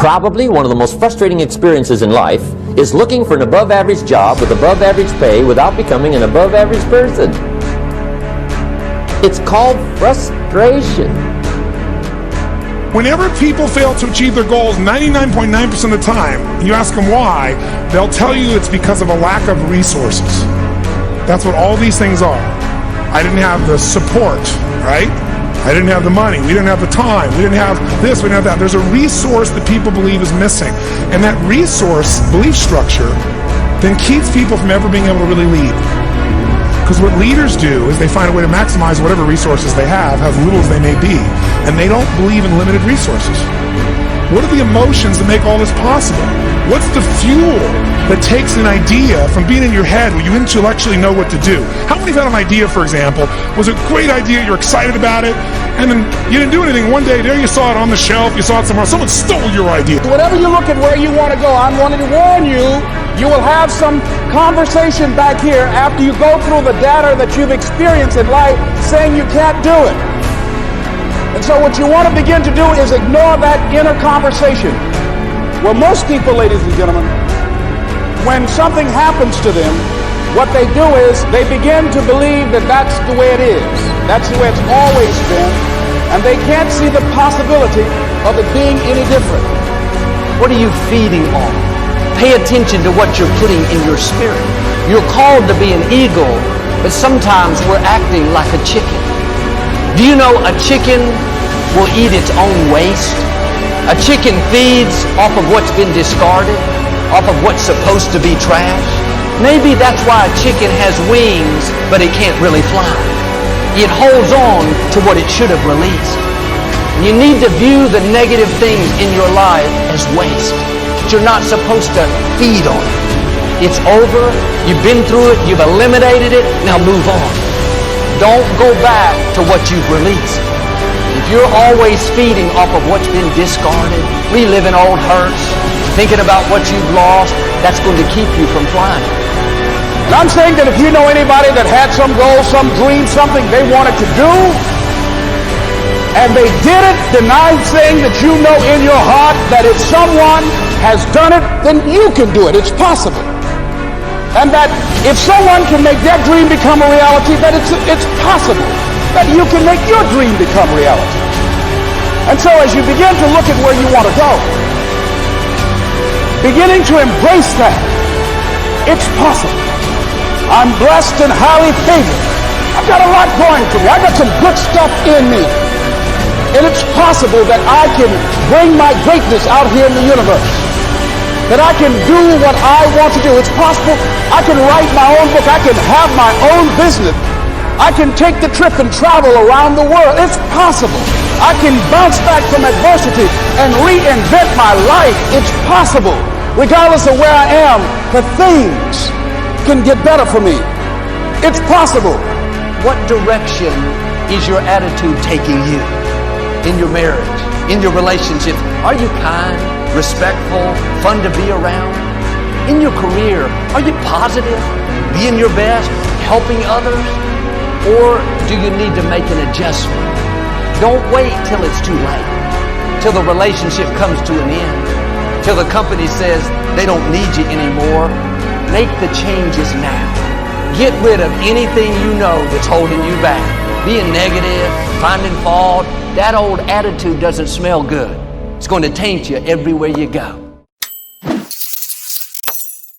Probably one of the most frustrating experiences in life is looking for an above-average job with above-average pay without becoming an above-average person. It's called frustration. Whenever people fail to achieve their goals 99.9% of the time, and you ask them why, they'll tell you it's because of a lack of resources. That's what all these things are. I didn't have the support, right? I didn't have the money, we didn't have the time, we didn't have this, we didn't have that. There's a resource that people believe is missing. And that resource belief structure then keeps people from ever being able to really lead. Because what leaders do is they find a way to maximize whatever resources they have, as little as they may be. And they don't believe in limited resources. What are the emotions that make all this possible? What's the fuel that takes an idea from being in your head where you intellectually know what to do? How many have had an idea, for example, was a great idea, you're excited about it, and then you didn't do anything. One day there you saw it on the shelf, you saw it somewhere, someone stole your idea. Whenever you look at where you want to go, I'm wanting to warn you, you will have some conversation back here after you go through the data that you've experienced in life saying you can't do it. And so what you want to begin to do is ignore that inner conversation. Well, most people, ladies and gentlemen, when something happens to them, what they do is they begin to believe that that's the way it is. That's the way it's always been. And they can't see the possibility of it being any different. What are you feeding on? Pay attention to what you're putting in your spirit. You're called to be an eagle, but sometimes we're acting like a chicken. Do you know a chicken will eat its own waste? A chicken feeds off of what's been discarded, off of what's supposed to be trash. Maybe that's why a chicken has wings, but it can't really fly. It holds on to what it should have released. You need to view the negative things in your life as waste. You're not supposed to feed on it. It's over. You've been through it. You've eliminated it. Now move on. Don't go back to what you've released. If you're always feeding off of what's been discarded, reliving old hurts, thinking about what you've lost, that's going to keep you from flying. And I'm saying that if you know anybody that had some goal, some dream, something they wanted to do, and they did it, denying saying that you know in your heart that if someone has done it, then you can do it. It's possible. And that if someone can make their dream become a reality, that it's possible that you can make your dream become reality. And so as you begin to look at where you want to go, beginning to embrace that, it's possible. I'm blessed and highly favored. I've got a lot going for me. I've got some good stuff in me. And it's possible that I can bring my greatness out here in the universe. That I can do what I want to do. It's possible I can write my own book. I can have my own business. I can take the trip and travel around the world. It's possible. I can bounce back from adversity and reinvent my life. It's possible. Regardless of where I am, the things can get better for me. It's possible. What direction is your attitude taking you? In your marriage, in your relationships, are you kind, respectful, fun to be around? In your career, are you positive, being your best, helping others? Or do you need to make an adjustment? Don't wait till it's too late, till the relationship comes to an end, till the company says they don't need you anymore. Make the changes now. Get rid of anything you know that's holding you back. Being negative, finding fault, that old attitude doesn't smell good. It's going to taint you everywhere you go.